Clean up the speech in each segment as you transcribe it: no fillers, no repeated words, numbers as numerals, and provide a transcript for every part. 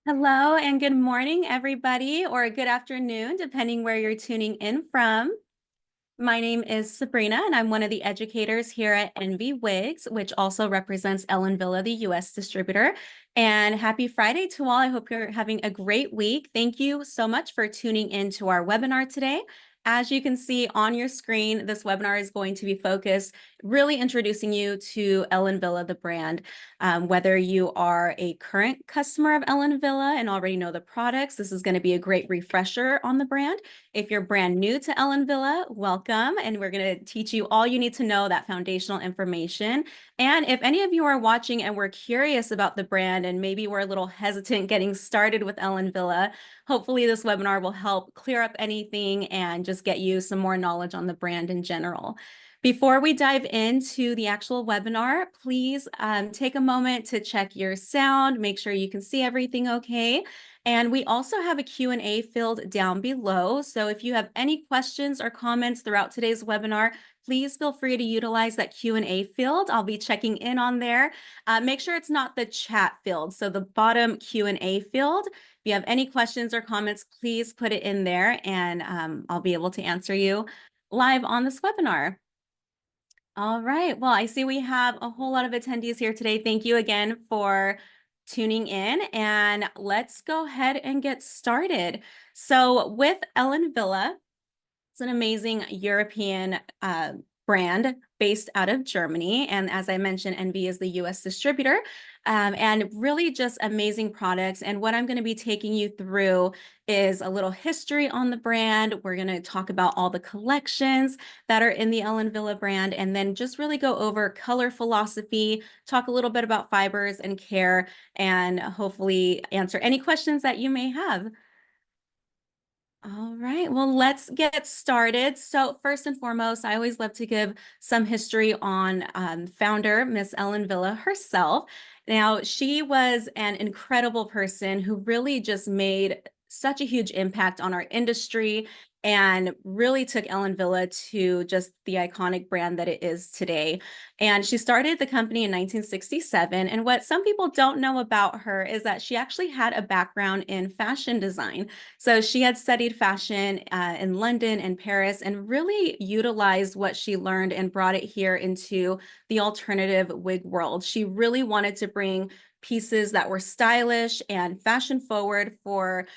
Hello and good morning, everybody, or good afternoon, depending where you're tuning in from. My name is Sabrina, and I'm one of the educators here at NV Wigs, which also represents Ellen Villa, the US distributor. And happy Friday to all. I hope you're having a great week. Thank you so much for tuning in to our webinar today. As you can see on your screen, this webinar is going to be focused really introducing you to Ellen Villa, the brand. Whether you are a current customer of Ellen Villa and already know the products, this is going to be a great refresher on the brand. If you're brand new to Ellen Villa, welcome. And we're going to teach you all you need to know, that foundational information. And if any of you are watching and we're curious about the brand and maybe we're a little hesitant getting started with Ellen Villa, hopefully this webinar will help clear up anything and just get you some more knowledge on the brand in general. Before we dive into the actual webinar, please take a moment to check your sound, make sure you can see everything okay. And we also have a Q&A field down below. So if you have any questions or comments throughout today's webinar, please feel free to utilize that Q&A field. I'll be checking in on there. Make sure it's not the chat field. So the bottom Q&A field. If you have any questions or comments, please put it in there and I'll be able to answer you live on this webinar. All right. Well, I see we have a whole lot of attendees here today. Thank you again for tuning in, and let's go ahead and get started. So with Ellen Villa, it's an amazing European brand based out of Germany. And as I mentioned, NV is the US distributor, and really just amazing products. And what I'm going to be taking you through is a little history on the brand. We're going to talk about all the collections that are in the Ellen Villa brand, and then just really go over color philosophy, talk a little bit about fibers and care, and hopefully answer any questions that you may have. All right, well, let's get started. So first and foremost, I always love to give some history on founder, Miss Ellen Villa herself. Now, she was an incredible person who really just made such a huge impact on our industry and really took Ellen Villa to just the iconic brand that it is today. And she started the company in 1967. And what some people don't know about her is that she actually had a background in fashion design. So she had studied fashion in London and Paris and really utilized what she learned and brought it here into the alternative wig world. She really wanted to bring pieces that were stylish and fashion forward for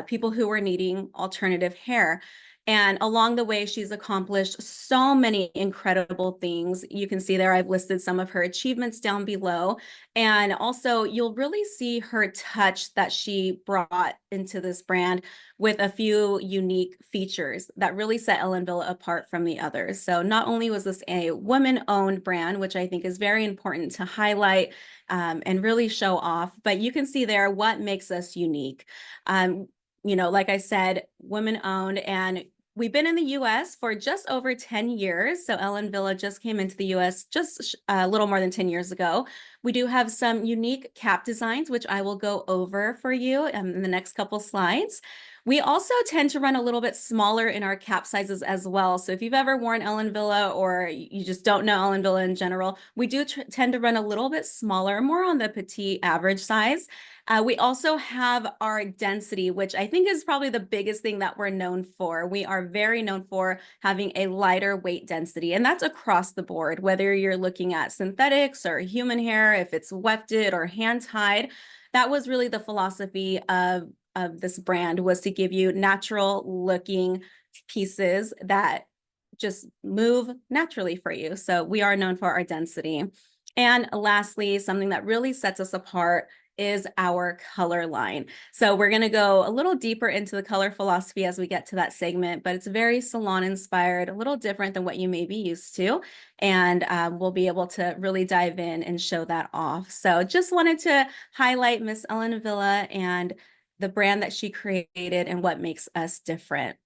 people who were needing alternative hair. And along the way, she's accomplished so many incredible things. You can see there, I've listed some of her achievements down below. And also, you'll really see her touch that she brought into this brand with a few unique features that really set Ellen Villa apart from the others. So not only was this a woman-owned brand, which I think is very important to highlight and really show off, but you can see there what makes us unique. Like I said, women-owned, and we've been in the US for just over 10 years. So Ellen Villa just came into the US just a little more than 10 years ago. We do have some unique cap designs, which I will go over for you in the next couple slides. We also tend to run a little bit smaller in our cap sizes as well. So if you've ever worn Ellen Villa or you just don't know Ellen Villa in general, we do tend to run a little bit smaller, more on the petite average size. We also have our density, which I think is probably the biggest thing that we're known for. We are very known for having a lighter weight density, and that's across the board, whether you're looking at synthetics or human hair, if it's wefted or hand-tied. That was really the philosophy of this brand, was to give you natural looking pieces that just move naturally for you. So we are known for our density. And lastly, something that really sets us apart is our color line. So we're going to go a little deeper into the color philosophy as we get to that segment, but it's very salon inspired, a little different than what you may be used to. And we'll be able to really dive in and show that off. So just wanted to highlight Miss Ellen Villa and the brand that she created and what makes us different.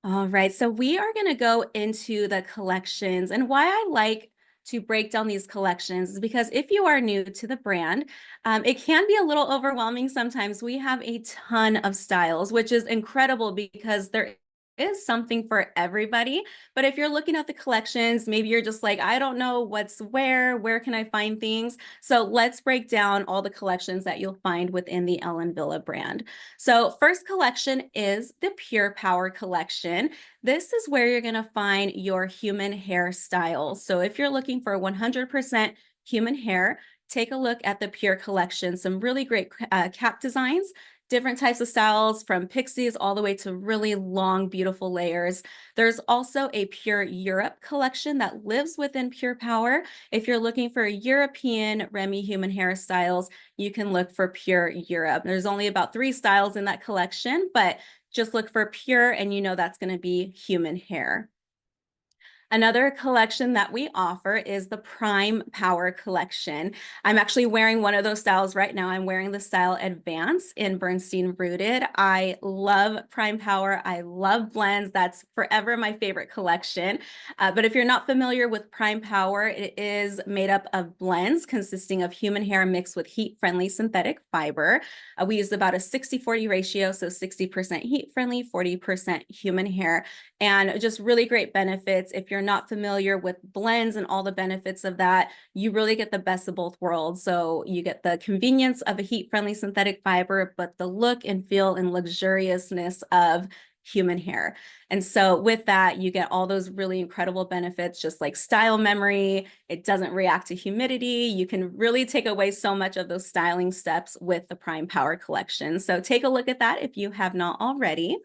All right, so we are going to go into the collections, and why I like to break down these collections is because if you are new to the brand, it can be a little overwhelming sometimes. We have a ton of styles, which is incredible because there is something for everybody. But if you're looking at the collections, maybe you're just like, I don't know what's where can I find things? So let's break down all the collections that you'll find within the Ellen Villa brand. So first collection is the Pure Power collection. This is where you're going to find your human hair styles. So if you're looking for 100% human hair, take a look at the Pure collection. Some really great cap designs, different types of styles from pixies all the way to really long, beautiful layers. There's also a Pure Europe collection that lives within Pure Power. If you're looking for European Remy human hair styles, you can look for Pure Europe. There's only about 3 styles in that collection, but just look for Pure and you know that's going to be human hair. Another collection that we offer is the Prime Power collection. I'm actually wearing one of those styles right now. I'm wearing the style Advance in Bernstein Rooted. I love Prime Power. I love blends. That's forever my favorite collection. But if you're not familiar with Prime Power, it is made up of blends consisting of human hair mixed with heat-friendly synthetic fiber. We use about a 60-40 ratio, so 60% heat-friendly, 40% human hair, and just really great benefits. If you're not familiar with blends and all the benefits of that, you really get the best of both worlds. So you get the convenience of a heat-friendly synthetic fiber, but the look and feel and luxuriousness of human hair. And so with that, you get all those really incredible benefits, just like style memory. It doesn't react to humidity. You can really take away so much of those styling steps with the Prime Power collection. So take a look at that if you have not already.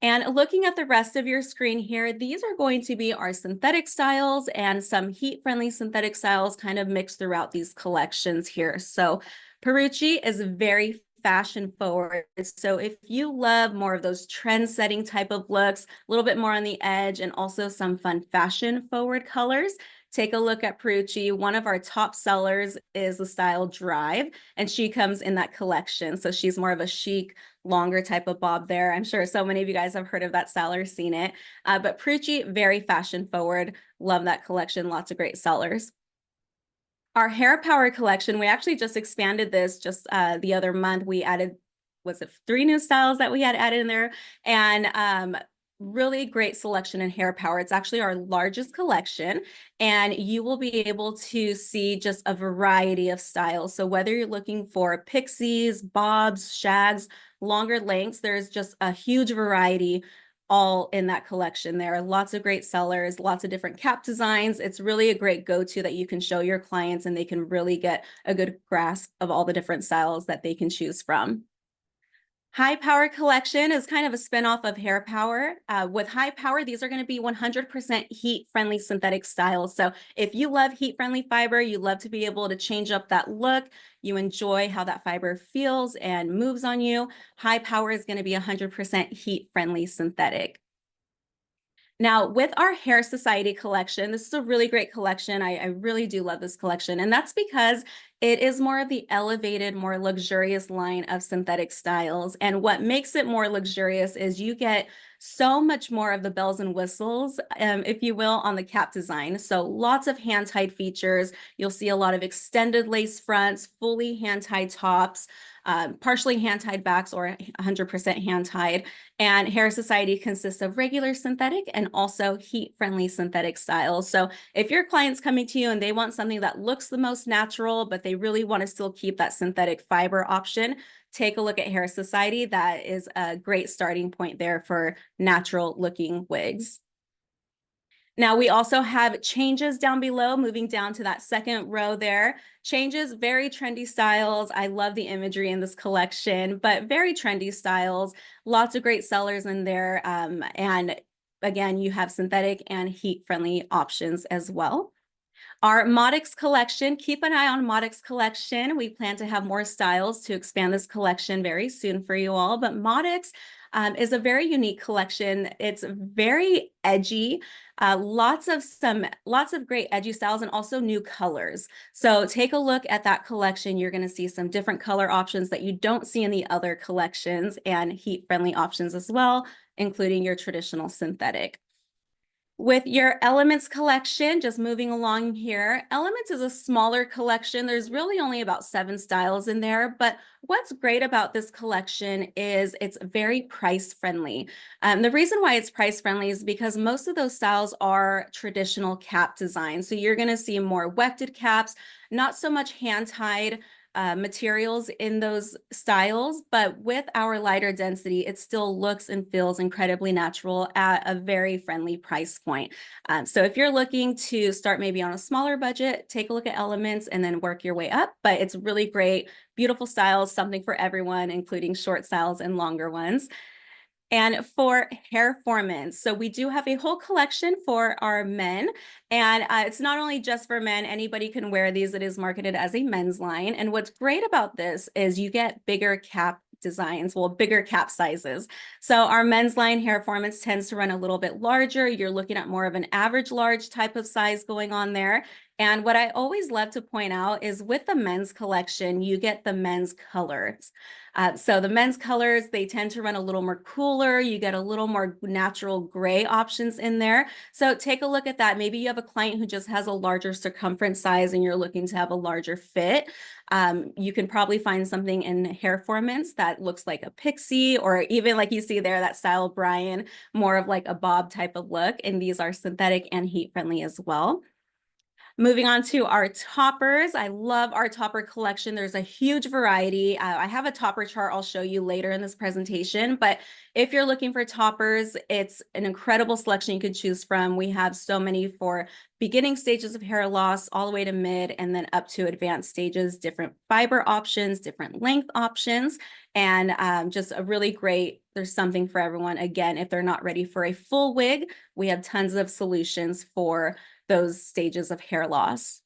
And looking at the rest of your screen here, these are going to be our synthetic styles and some heat-friendly synthetic styles kind of mixed throughout these collections here. So Perucci is very fashion forward. So if you love more of those trend-setting type of looks, a little bit more on the edge, and also some fun fashion forward colors, take a look at Perucci. One of our top sellers is the style Drive, and she comes in that collection. So she's more of a chic, longer type of bob there. I'm sure so many of you guys have heard of that style or seen it. But Perucci, very fashion forward. Love that collection. Lots of great sellers. Our Hair Power collection, we actually just expanded this just the other month. We added, was it 3 new styles that we had added in there? And really great selection in Hair Power. It's actually our largest collection, and you will be able to see just a variety of styles. So whether you're looking for pixies, bobs, shags, longer lengths, there's just a huge variety all in that collection. There are lots of great sellers, lots of different cap designs. It's really a great go-to that you can show your clients and they can really get a good grasp of all the different styles that they can choose from. High Power collection is kind of a spinoff of Hair Power. With High Power, these are going to be 100% heat-friendly synthetic styles. So if you love heat-friendly fiber, you love to be able to change up that look, you enjoy how that fiber feels and moves on you, High Power is going to be 100% heat-friendly synthetic. Now, with our Hair Society collection, this is a really great collection. I really do love this collection, and that's because it is more of the elevated, more luxurious line of synthetic styles. And what makes it more luxurious is you get so much more of the bells and whistles, if you will, on the cap design. So lots of hand-tied features. You'll see a lot of extended lace fronts, fully hand-tied tops, partially hand-tied backs or 100% hand-tied. And Hair Society consists of regular synthetic and also heat-friendly synthetic styles. So if your client's coming to you and they want something that looks the most natural, but they really want to still keep that synthetic fiber option, take a look at Hair Society. That is a great starting point there for natural looking wigs. Now we also have Changes down below, moving down to that second row there. Changes, very trendy styles. I love the imagery in this collection, but very trendy styles. Lots of great sellers in there. And again, you have synthetic and heat-friendly options as well. Our Modix collection, keep an eye on Modix collection. We plan to have more styles to expand this collection very soon for you all, but Modix is a very unique collection. It's very edgy, lots of great edgy styles and also new colors. So take a look at that collection. You're going to see some different color options that you don't see in the other collections and heat-friendly options as well, including your traditional synthetic. With your Elements collection, just moving along here, Elements is a smaller collection. There's really only about 7 styles in there, but what's great about this collection is it's very price friendly. The reason why it's price friendly is because most of those styles are traditional cap design. So you're going to see more wefted caps, not so much hand-tied materials in those styles, but with our lighter density, it still looks and feels incredibly natural at a very friendly price point. So if you're looking to start maybe on a smaller budget, take a look at Elements and then work your way up. But it's really great, beautiful styles, something for everyone, including short styles and longer ones. And for hair formants, so we do have a whole collection for our men, and it's not only just for men, anybody can wear these. It is marketed as a men's line. And what's great about this is you get bigger cap designs, well, bigger cap sizes. So our men's line hair formants tends to run a little bit larger. You're looking at more of an average large type of size going on there. And what I always love to point out is with the men's collection, you get the men's colors. So the men's colors, they tend to run a little more cooler. You get a little more natural gray options in there. So take a look at that. Maybe you have a client who just has a larger circumference size and you're looking to have a larger fit. You can probably find something in hair formants that looks like a pixie, or even like you see there, that style Brian, more of like a bob type of look. And these are synthetic and heat friendly as well. Moving on to our toppers. I love our topper collection. There's a huge variety. I have a topper chart I'll show you later in this presentation, but if you're looking for toppers, it's an incredible selection you could choose from. We have so many for beginning stages of hair loss all the way to mid and then up to advanced stages, different fiber options, different length options, and just a really great, there's something for everyone. Again, if they're not ready for a full wig, we have tons of solutions for those stages of hair loss.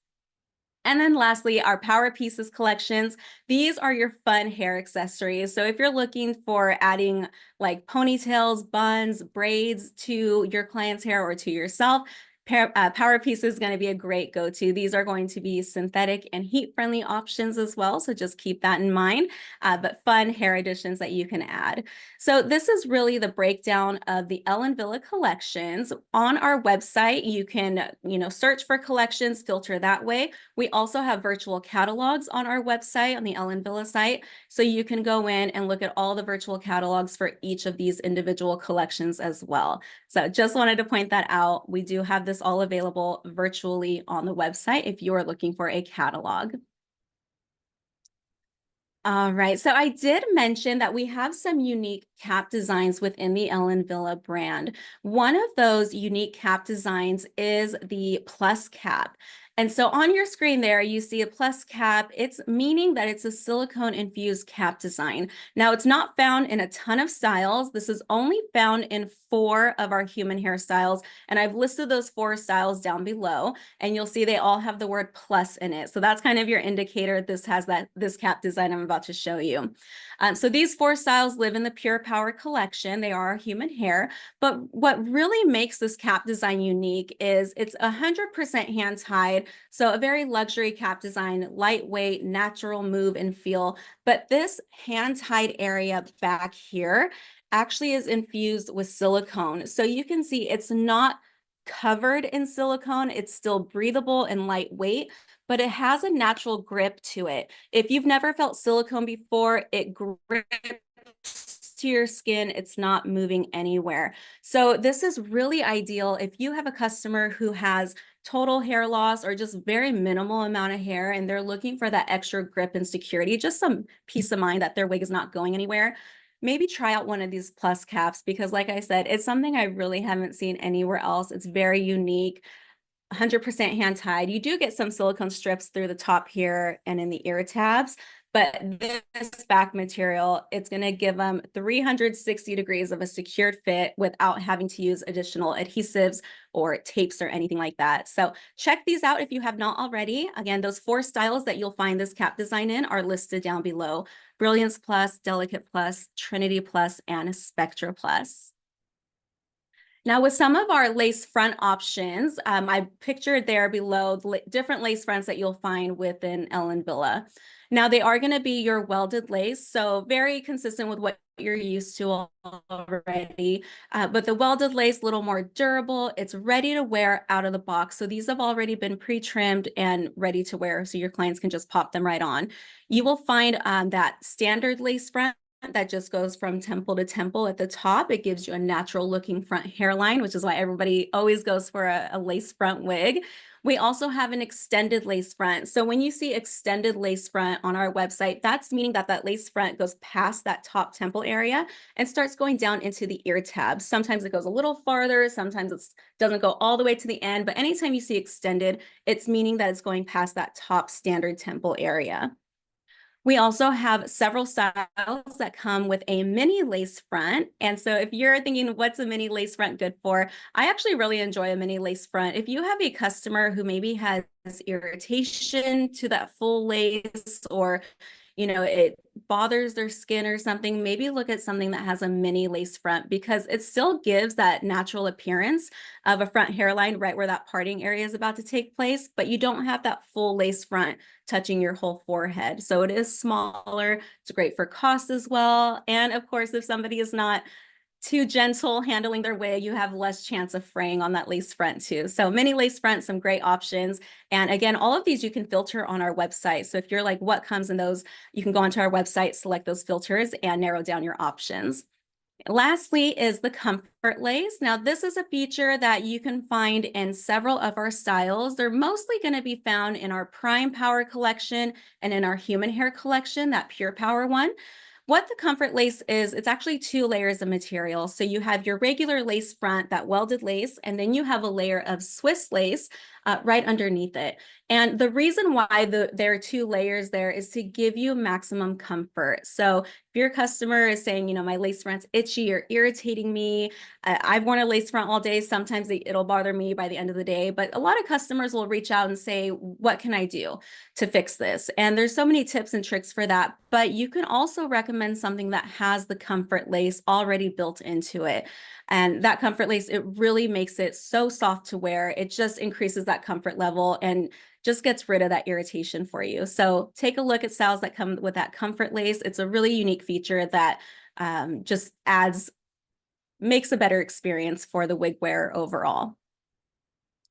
And then lastly, our Power Pieces collections. These are your fun hair accessories. So if you're looking for adding like ponytails, buns, braids to your client's hair or to yourself, Power Piece is going to be a great go-to. These are going to be synthetic and heat-friendly options as well, so just keep that in mind, but fun hair additions that you can add. So this is really the breakdown of the Ellen Villa collections. On our website, you can, search for collections, filter that way. We also have virtual catalogs on our website, on the Ellen Villa site, so you can go in and look at all the virtual catalogs for each of these individual collections as well. So just wanted to point that out. We do have this all available virtually on the website if you are looking for a catalog. All right, so I did mention that we have some unique cap designs within the Ellen Villa brand. One of those unique cap designs is the plus cap. And so on your screen there, you see a plus cap. It's meaning that it's a silicone infused cap design. Now, it's not found in a ton of styles. This is only found in 4 of our human hair styles. And I've listed those 4 styles down below, and you'll see they all have the word plus in it. So that's kind of your indicator this has this cap design I'm about to show you. So these 4 styles live in the Pure Power collection. They are human hair, but what really makes this cap design unique is it's 100% hand tied. So a very luxury cap design, lightweight, natural move and feel. But this hand tied area back here actually is infused with silicone. So you can see it's not covered in silicone. It's still breathable and lightweight, but it has a natural grip to it. If you've never felt silicone before, it grips to your skin. It's not moving anywhere. So this is really ideal if you have a customer who has total hair loss or just very minimal amount of hair and they're looking for that extra grip and security, just some peace of mind that their wig is not going anywhere. Maybe try out one of these plus caps because, like I said, it's something I really haven't seen anywhere else. It's very unique. 100% hand tied. You do get some silicone strips through the top here and in the ear tabs, but this back material, it's going to give them 360 degrees of a secured fit without having to use additional adhesives or tapes or anything like that. So check these out if you have not already. Again, those 4 styles that you'll find this cap design in are listed down below: Brilliance Plus, Delicate Plus, Trinity Plus, and Spectra Plus. Now, with some of our lace front options, I pictured there below different lace fronts that you'll find within Ellen Villa. Now, they are going to be your welded lace, so very consistent with what you're used to already. But the welded lace, a little more durable. It's ready to wear out of the box. So these have already been pre-trimmed and ready to wear, so your clients can just pop them right on. You will find that standard lace front that just goes from temple to temple at the top. It gives you a natural looking front hairline, which is why everybody always goes for a lace front wig. We also have an extended lace front. So when you see extended lace front on our website, that's meaning that that lace front goes past that top temple area and starts going down into the ear tabs. Sometimes it goes a little farther, sometimes it doesn't go all the way to the end, but anytime you see extended, it's meaning that it's going past that top standard temple area. We also have several styles that come with a mini lace front. And so if you're thinking, what's a mini lace front good for? I actually really enjoy a mini lace front. If you have a customer who maybe has irritation to that full lace, or it bothers their skin or something, maybe look at something that has a mini lace front, because it still gives that natural appearance of a front hairline right where that parting area is about to take place, but you don't have that full lace front touching your whole forehead. So it is smaller. It's great for cost as well. And of course, if somebody is not too gentle handling their wig, you have less chance of fraying on that lace front too. So mini lace front, some great options. And again, all of these you can filter on our website. So if you're like, what comes in those, you can go onto our website, select those filters, and narrow down your options. Lastly is the comfort lace. Now, this is a feature that you can find in several of our styles. They're mostly going to be found in our Prime Power collection and in our Human Hair collection, that Pure Power one. What the comfort lace is, it's actually 2 layers of material. So you have your regular lace front, that welded lace, and then you have a layer of Swiss lace right underneath it. And the reason why there are 2 layers there is to give you maximum comfort. So if your customer is saying, my lace front's itchy or irritating me, I've worn a lace front all day. Sometimes it'll bother me by the end of the day, but a lot of customers will reach out and say, what can I do to fix this? And there's so many tips and tricks for that, but you can also recommend something that has the comfort lace already built into it. And that comfort lace, it really makes it so soft to wear. It just increases that comfort level and just gets rid of that irritation for you. So take a look at styles that come with that comfort lace. It's a really unique feature that just makes a better experience for the wig wearer overall.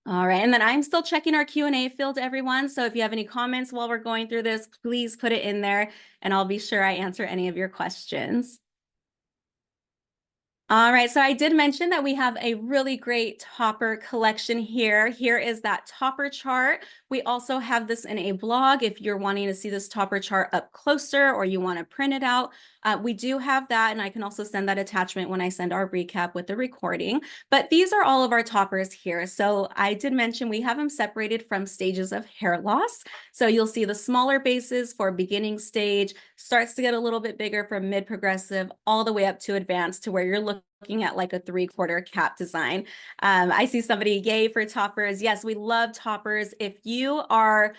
All right, and then I'm still checking our Q&A field, everyone. So if you have any comments while we're going through this, please put it in there and I'll be sure I answer any of your questions. All right, so I did mention that we have a really great topper collection here. Here is that topper chart. We also have this in a blog if you're wanting to see this topper chart up closer or you want to print it out. We do have that, and I can also send that attachment when I send our recap with the recording. But these are all of our toppers here. So I did mention we have them separated from stages of hair loss. So you'll see the smaller bases for beginning stage, starts to get a little bit bigger from mid-progressive all the way up to advanced, to where you're looking at like a 3/4 cap design. I see somebody, yay for toppers. Yes, we love toppers. If you are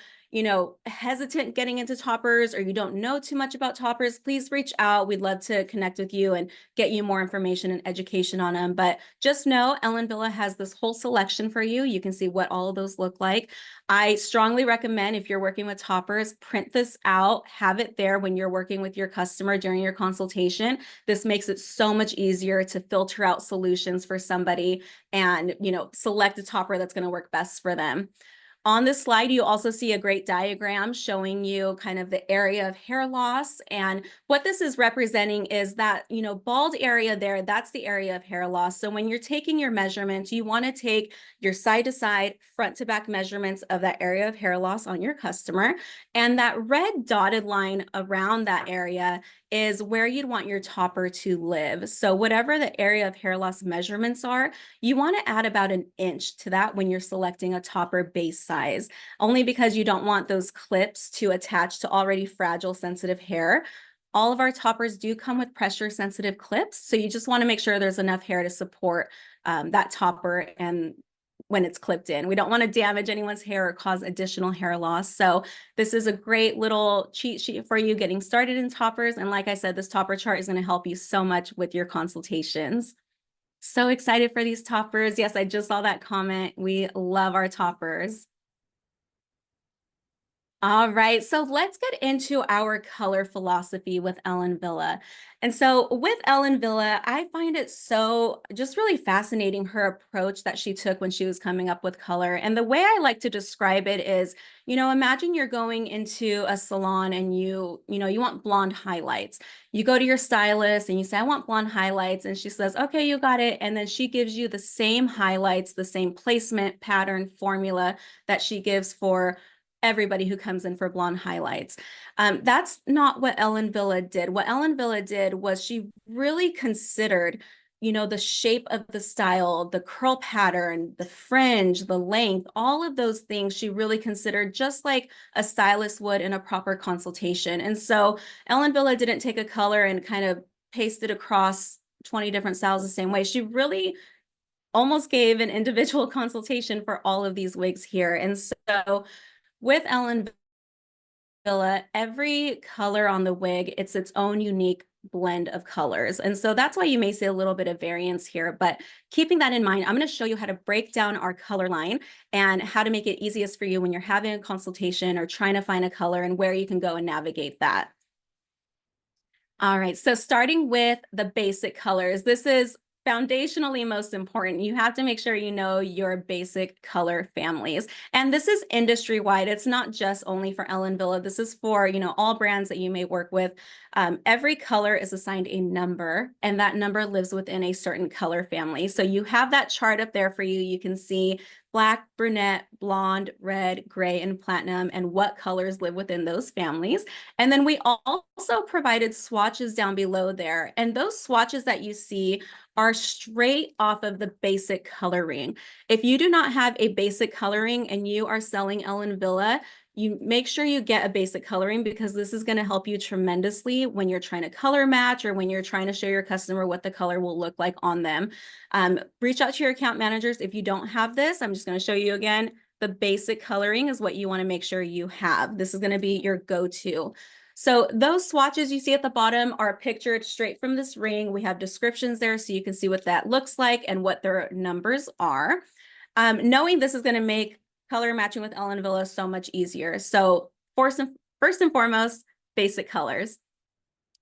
hesitant getting into toppers, or you don't know too much about toppers, please reach out. We'd love to connect with you and get you more information and education on them. But just know Ellen Villa has this whole selection for you. You can see what all of those look like. I strongly recommend, if you're working with toppers, print this out, have it there when you're working with your customer during your consultation. This makes it so much easier to filter out solutions for somebody and, select a topper that's going to work best for them. On this slide, you also see a great diagram showing you kind of the area of hair loss. And what this is representing is that, bald area there, that's the area of hair loss. So when you're taking your measurements, you want to take your side to side, front to back measurements of that area of hair loss on your customer. And that red dotted line around that area is where you'd want your topper to live. So whatever the area of hair loss measurements are, you want to add about 1 inch to that when you're selecting a topper base size, only because you don't want those clips to attach to already fragile, sensitive hair. All of our toppers do come with pressure sensitive clips. So you just want to make sure there's enough hair to support that topper and when it's clipped in. We don't want to damage anyone's hair or cause additional hair loss. So this is a great little cheat sheet for you getting started in toppers. And like I said, this topper chart is going to help you so much with your consultations. So excited for these toppers. Yes, I just saw that comment. We love our toppers. All right, so let's get into our color philosophy with Ellen Villa. And so with Ellen Villa, I find it so just really fascinating her approach that she took when she was coming up with color. And the way I like to describe it is, imagine you're going into a salon and you want blonde highlights. You go to your stylist and you say, I want blonde highlights. And she says, okay, you got it. And then she gives you the same highlights, the same placement, pattern, formula that she gives for everybody who comes in for blonde highlights. That's not what Ellen Villa did. What Ellen Villa did was she really considered, the shape of the style, the curl pattern, the fringe, the length, all of those things she really considered just like a stylist would in a proper consultation. And so Ellen Villa didn't take a color and kind of paste it across 20 different styles the same way. She really almost gave an individual consultation for all of these wigs here. And so with Ellen Villa, every color on the wig, it's its own unique blend of colors. And so that's why you may see a little bit of variance here. But keeping that in mind, I'm going to show you how to break down our color line and how to make it easiest for you when you're having a consultation or trying to find a color and where you can go and navigate that. All right, so starting with the basic colors, this is foundationally most important. You have to make sure you know your basic color families. And this is industry-wide. It's not just only for Ellen Villa. This is for, all brands that you may work with. Every color is assigned a number, and that number lives within a certain color family. So you have that chart up there for you. You can see black, brunette, blonde, red, gray, and platinum, and what colors live within those families. And then we also provided swatches down below there. And those swatches that you see are straight off of the basic coloring. If you do not have a basic coloring and you are selling Ellen Villa, you make sure you get a basic coloring because this is going to help you tremendously when you're trying to color match or when you're trying to show your customer what the color will look like on them. Reach out to your account managers. If you don't have this, I'm just going to show you again. The basic coloring is what you want to make sure you have. This is going to be your go-to. So those swatches you see at the bottom are pictured straight from this ring. We have descriptions there so you can see what that looks like and what their numbers are. Knowing this is going to make color matching with Ellen Villa so much easier. So first and foremost, basic colors.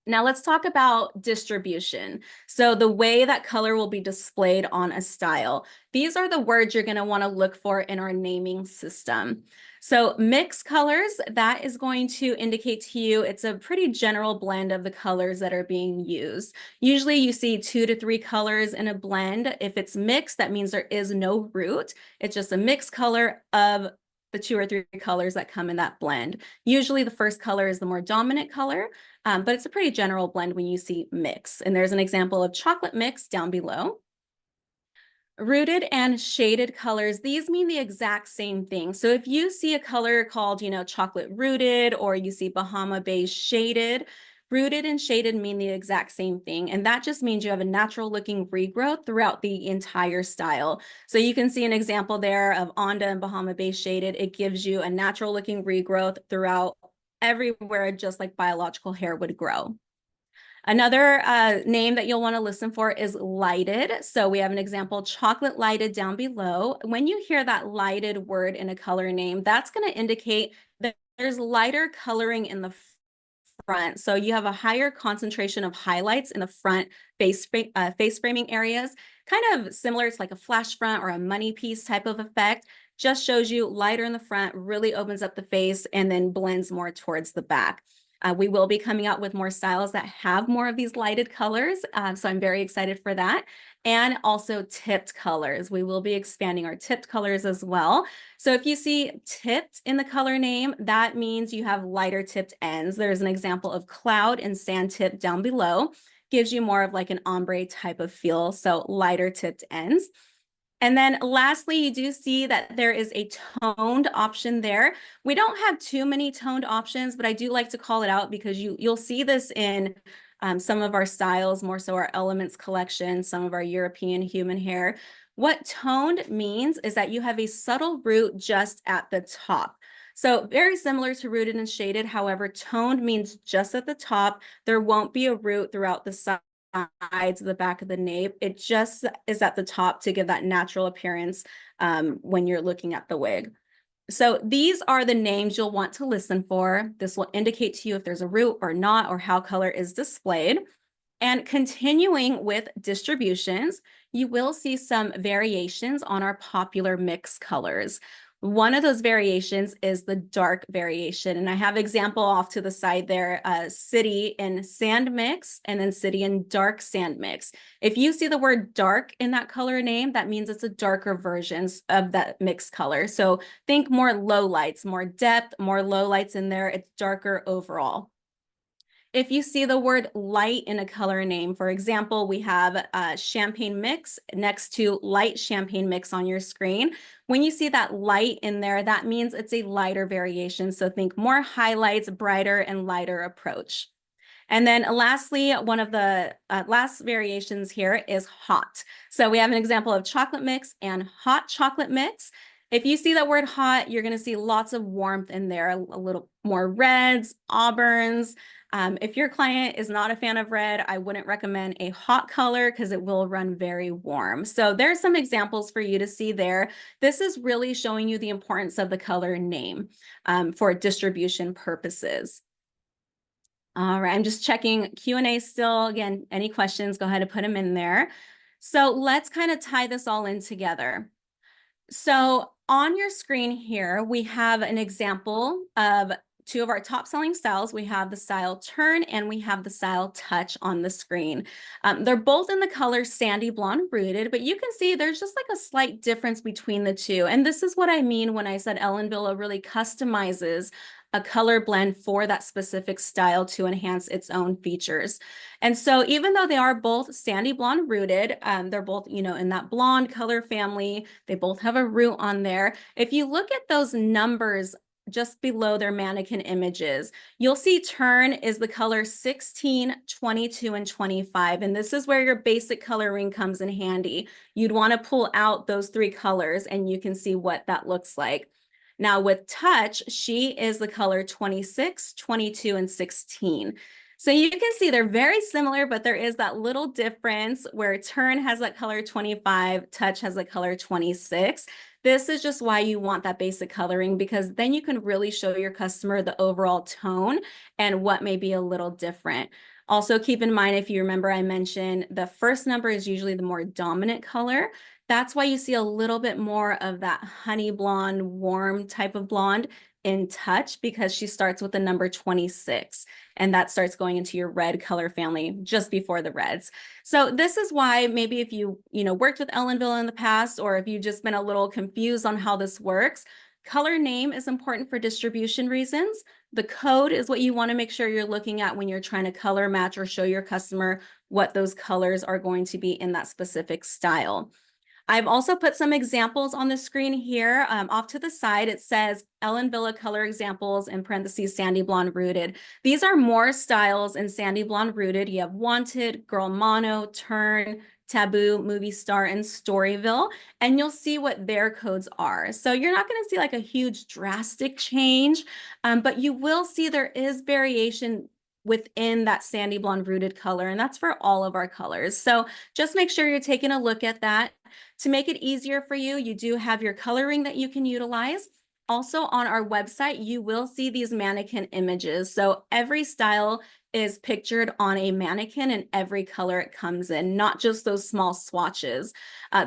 Now let's talk about distribution. So the way that color will be displayed on a style. These are the words you're going to want to look for in our naming system. So mixed colors, that is going to indicate to you it's a pretty general blend of the colors that are being used. Usually you see 2 to 3 colors in a blend. If it's mixed, that means there is no root. It's just a mixed color of the 2 or 3 colors that come in that blend. Usually the first color is the more dominant color, but it's a pretty general blend when you see mix. And there's an example of chocolate mix down below. Rooted and shaded colors, these mean the exact same thing. So if you see a color called, chocolate rooted, or you see Bahama beige shaded, rooted and shaded mean the exact same thing. And that just means you have a natural looking regrowth throughout the entire style. So you can see an example there of Onda and Bahama beige shaded. It gives you a natural looking regrowth throughout everywhere, just like biological hair would grow. Another name that you'll want to listen for is lighted. So we have an example, chocolate lighted down below. When you hear that lighted word in a color name, that's going to indicate that there's lighter coloring in the front. So you have a higher concentration of highlights in the front face framing areas, kind of similar to like a flash front or a money piece type of effect. Just shows you lighter in the front, really opens up the face and then blends more towards the back. We will be coming out with more styles that have more of these lighted colors. So I'm very excited for that. And also tipped colors. We will be expanding our tipped colors as well. So if you see tipped in the color name, that means you have lighter tipped ends. There's an example of cloud and sand tip down below. Gives you more of like an ombre type of feel. So lighter tipped ends. And then lastly, you do see that there is a toned option there. We don't have too many toned options, but I do like to call it out because you'll see this in some of our styles, more so our Elements collection, some of our European human hair. What toned means is that you have a subtle root just at the top. So very similar to rooted and shaded. However, toned means just at the top. There won't be a root throughout the side sides, the back of the nape. It just is at the top to give that natural appearance when you're looking at the wig. So these are the names you'll want to listen for. This will indicate to you if there's a root or not, or how color is displayed. And continuing with distributions, you will see some variations on our popular mix colors. One of those variations is the dark variation. And I have example off to the side there, city in sand mix and then city in dark sand mix. If you see the word dark in that color name, that means it's a darker version of that mixed color. So think more low lights, more depth, more low lights in there. It's darker overall. If you see the word light in a color name, for example, we have champagne mix next to light champagne mix on your screen. When you see that light in there, that means it's a lighter variation. So think more highlights, brighter and lighter approach. And then lastly, one of the last variations here is hot. So we have an example of chocolate mix and hot chocolate mix. If you see that word hot, you're going to see lots of warmth in there, a little more reds, auburns. If your client is not a fan of red, I wouldn't recommend a hot color because it will run very warm. So there's some examples for you to see there. This is really showing you the importance of the color name for distribution purposes. All right, I'm just checking Q&A still. Again, any questions, go ahead and put them in there. So let's kind of tie this all in together. So on your screen here, we have an example of two of our top selling styles. We have the style Turn and we have the style Touch on the screen. They're both in the color Sandy Blonde Rooted, but you can see there's just like a slight difference between the two. And this is what I mean when I said Ellen Villa really customizes a color blend for that specific style to enhance its own features. And so even though they are both Sandy Blonde Rooted, they're both, in that blonde color family, they both have a root on there. If you look at those numbers just below their mannequin images, you'll see Turn is the color 16, 22, and 25. And this is where your basic coloring comes in handy. You'd want to pull out those three colors and you can see what that looks like. Now with Touch, she is the color 26, 22, and 16. So you can see they're very similar, but there is that little difference where Turn has that color 25, Touch has the color 26. This is just why you want that basic coloring, because then you can really show your customer the overall tone and what may be a little different. Also keep in mind, if you remember, I mentioned the first number is usually the more dominant color. That's why you see a little bit more of that honey blonde, warm type of blonde in Touch, because she starts with the number 26 and that starts going into your red color family just before the reds. So this is why maybe if you worked with Ellen Villa in the past, or if you've just been a little confused on how this works, color name is important for distribution reasons. The code is what you want to make sure you're looking at when you're trying to color match or show your customer what those colors are going to be in that specific style. I've also put some examples on the screen here. Off to the side, it says Ellen Villa color examples in parentheses, Sandy Blonde Rooted. These are more styles in Sandy Blonde Rooted. You have Wanted, Girl Mono, Turn, Taboo, Movie Star, and Storyville, and you'll see what their codes are. So you're not going to see like a huge drastic change, but you will see there is variation within that Sandy Blonde Rooted color, and that's for all of our colors. So just make sure you're taking a look at that. To make it easier for you, you do have your coloring that you can utilize. Also on our website, you will see these mannequin images. So every style is pictured on a mannequin in every color it comes in, not just those small swatches.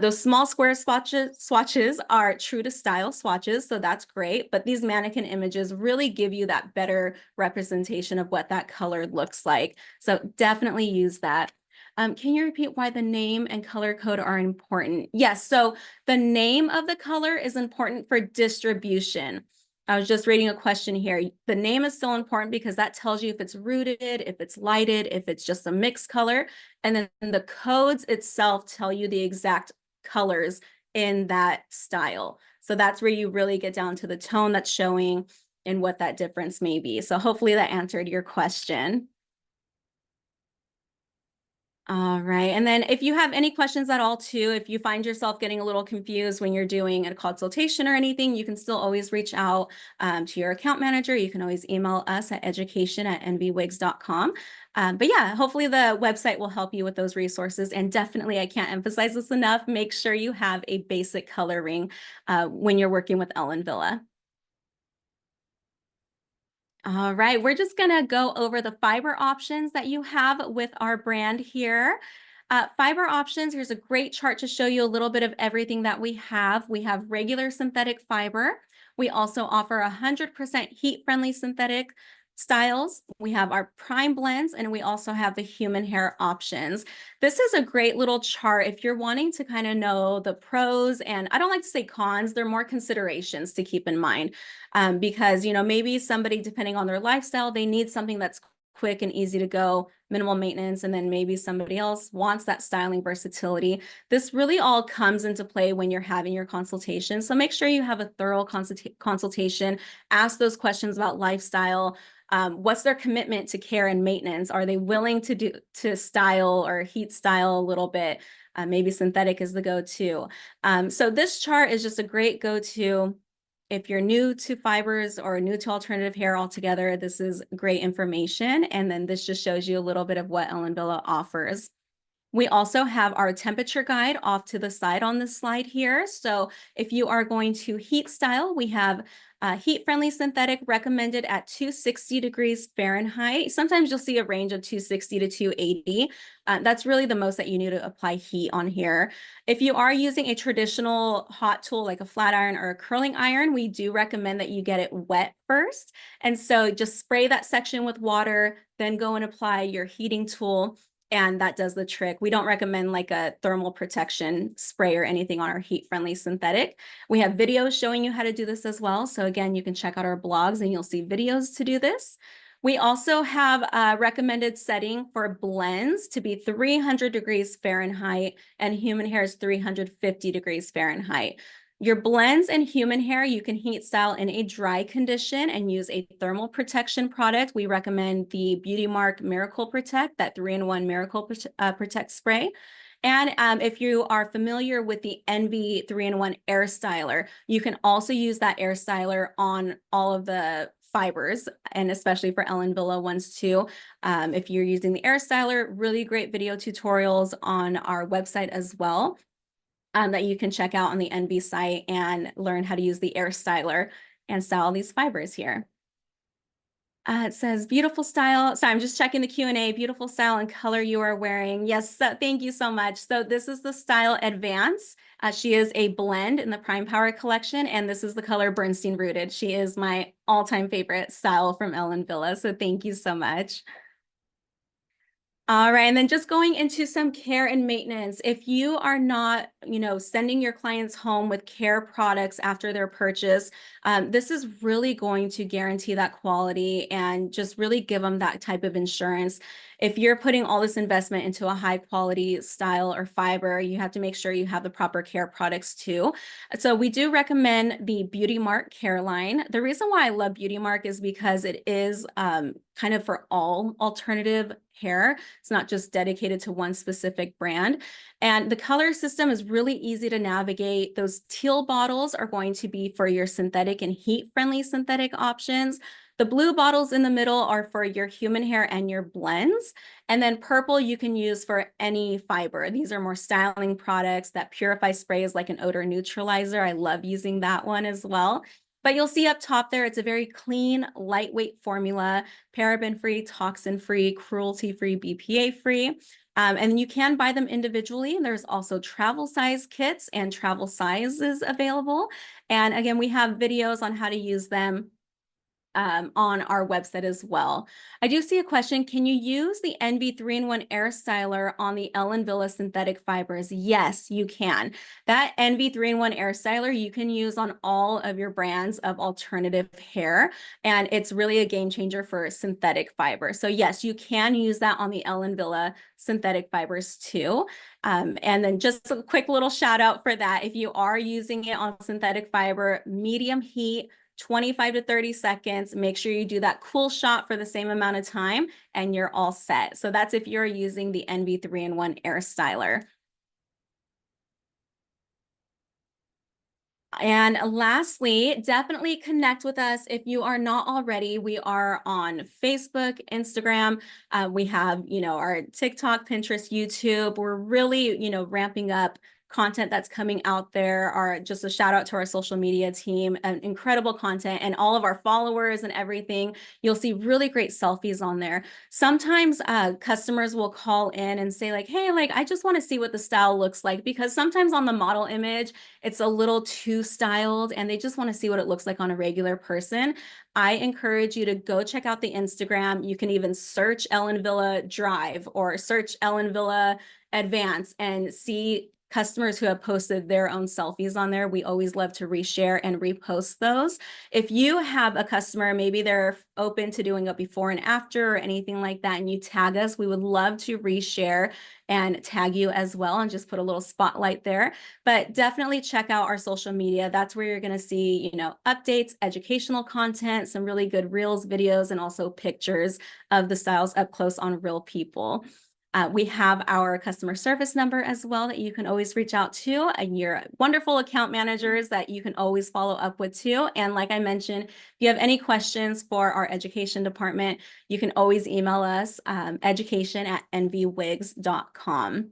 Those small square swatches are true to style swatches, so that's great. But these mannequin images really give you that better representation of what that color looks like. So definitely use that. Can you repeat why the name and color code are important? Yes, so the name of the color is important for distribution. I was just reading a question here. The name is still important because that tells you if it's rooted, if it's lighted, if it's just a mixed color. And then the codes itself tell you the exact colors in that style. So that's where you really get down to the tone that's showing and what that difference may be. So hopefully that answered your question. All right. And then if you have any questions at all too, if you find yourself getting a little confused when you're doing a consultation or anything, you can still always reach out to your account manager. You can always email us at education@nbwigs.com. But yeah, hopefully the website will help you with those resources. And definitely, I can't emphasize this enough, make sure you have a basic coloring when you're working with Ellen Villa. All right, we're just gonna go over the fiber options that you have with our brand here. Fiber options, here's a great chart to show you a little bit of everything that we have. We have regular synthetic fiber. We also offer 100% heat-friendly synthetic styles. We have our prime blends, and we also have the human hair options. This is a great little chart if you're wanting to kind of know the pros, and I don't like to say cons, they're more considerations to keep in mind. Because, maybe somebody, depending on their lifestyle, they need something that's quick and easy to go, minimal maintenance, and then maybe somebody else wants that styling versatility. This really all comes into play when you're having your consultation. So make sure you have a thorough consultation, ask those questions about lifestyle. What's their commitment to care and maintenance? Are they willing to style or heat style a little bit? Maybe synthetic is the go-to. So this chart is just a great go-to. If you're new to fibers or new to alternative hair altogether, this is great information. And then this just shows you a little bit of what Ellen Villa offers. We also have our temperature guide off to the side on this slide here. So if you are going to heat style, we have heat-friendly synthetic recommended at 260 degrees Fahrenheit. Sometimes you'll see a range of 260 to 280. That's really the most that you need to apply heat on here. If you are using a traditional hot tool like a flat iron or a curling iron, we do recommend that you get it wet first. And so just spray that section with water, then go and apply your heating tool, and that does the trick. We don't recommend like a thermal protection spray or anything on our heat-friendly synthetic. We have videos showing you how to do this as well. So again, you can check out our blogs and you'll see videos to do this. We also have a recommended setting for blends to be 300 degrees Fahrenheit, and human hair is 350 degrees Fahrenheit. Your blends and human hair, you can heat style in a dry condition and use a thermal protection product. We recommend the Beauty Mark Miracle Protect, that 3-in-1 Miracle Protect spray. And if you are familiar with the Envy 3-in-1 Air Styler, you can also use that Air Styler on all of the fibers, and especially for Ellen Villa ones too. If you're using the Air Styler, really great video tutorials on our website as well. That you can check out on the Envy site and learn how to use the Air Styler and style these fibers here. It says beautiful style. So I'm just checking the Q&A. Beautiful style and color you are wearing. Yes, thank you so much. So this is the style Advance. She is a blend in the Prime Power collection, and this is the color Bernstein Rooted. She is my all-time favorite style from Ellen Villa. So thank you so much. All right, and then just going into some care and maintenance. If you are not, sending your clients home with care products after their purchase, this is really going to guarantee that quality and just really give them that type of insurance. If you're putting all this investment into a high quality style or fiber, you have to make sure you have the proper care products too. So we do recommend the Beauty Mark Care line. The reason why I love Beauty Mark is because it is kind of for all alternative hair. It's not just dedicated to one specific brand. And the color system is really easy to navigate. Those teal bottles are going to be for your synthetic and heat-friendly synthetic options. The blue bottles in the middle are for your human hair and your blends. And then purple you can use for any fiber. These are more styling products. That Purify spray is like an odor neutralizer. I love using that one as well. But you'll see up top there, it's a very clean, lightweight formula, paraben-free, toxin-free, cruelty-free, BPA-free. And you can buy them individually. There's also travel size kits and travel sizes available. And again, we have videos on how to use them on our website as well. I do see a question. Can you use the Envy 3-in-1 Air Styler on the Ellen Villa synthetic fibers? Yes, you can. That Envy 3-in-1 Air Styler you can use on all of your brands of alternative hair, and it's really a game changer for synthetic fiber. So yes, you can use that on the Ellen Villa synthetic fibers too. And then just a quick little shout out for that. If you are using it on synthetic fiber, medium heat, 25 to 30 seconds. Make sure you do that cool shot for the same amount of time and you're all set. So that's if you're using the NV 3-in-1 Air Styler. And lastly, definitely connect with us if you are not already. We are on Facebook, Instagram. We have, our TikTok, Pinterest, YouTube. We're really, ramping up content that's coming out there. Just a shout out to our social media team, and incredible content, and all of our followers and everything. You'll see really great selfies on there. Sometimes customers will call in and say like, hey, like I just want to see what the style looks like, because sometimes on the model image, it's a little too styled and they just want to see what it looks like on a regular person. I encourage you to go check out the Instagram. You can even search Ellen Villa Drive or search Ellen Villa Advance and see customers who have posted their own selfies on there. We always love to reshare and repost those. If you have a customer, maybe they're open to doing a before and after or anything like that, and you tag us, we would love to reshare and tag you as well and just put a little spotlight there. But definitely check out our social media. That's where you're going to see, updates, educational content, some really good reels, videos, and also pictures of the styles up close on real people. We have our customer service number as well that you can always reach out to, and your wonderful account managers that you can always follow up with too. And like I mentioned, if you have any questions for our education department, you can always email us, education@nvwigs.com.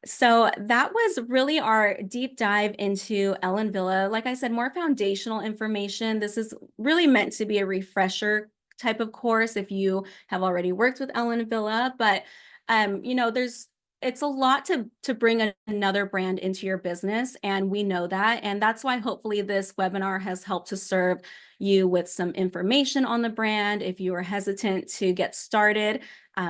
So that was really our deep dive into Ellen Villa. Like I said, more foundational information. This is really meant to be a refresher type of course if you have already worked with Ellen Villa, but it's a lot to bring another brand into your business, and we know that, and that's why hopefully this webinar has helped to serve you with some information on the brand. If you are hesitant to get started,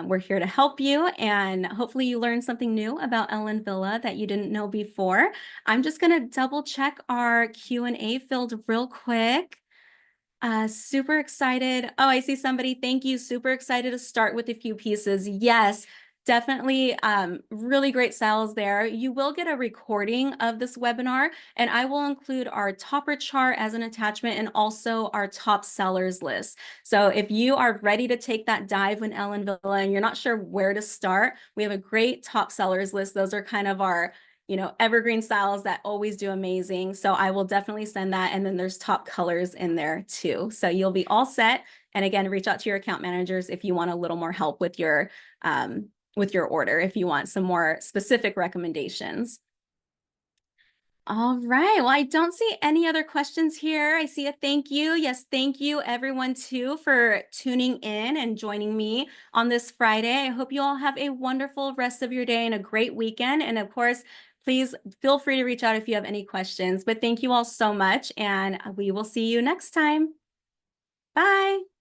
we're here to help you, and hopefully you learned something new about Ellen Villa that you didn't know before. I'm just going to double check our Q&A field real quick. Super excited. Oh, I see somebody. Thank you. Super excited to start with a few pieces. Yes, definitely. Really great styles there. You will get a recording of this webinar, and I will include our topper chart as an attachment and also our top sellers list. So if you are ready to take that dive in Ellen Villa and you're not sure where to start, we have a great top sellers list. Those are kind of our evergreen styles that always do amazing. So I will definitely send that. And then there's top colors in there too. So you'll be all set. And again, reach out to your account managers if you want a little more help with your order, if you want some more specific recommendations. All right. Well, I don't see any other questions here. I see a thank you. Yes, thank you everyone too for tuning in and joining me on this Friday. I hope you all have a wonderful rest of your day and a great weekend. And of course, please feel free to reach out if you have any questions. But thank you all so much, and we will see you next time. Bye.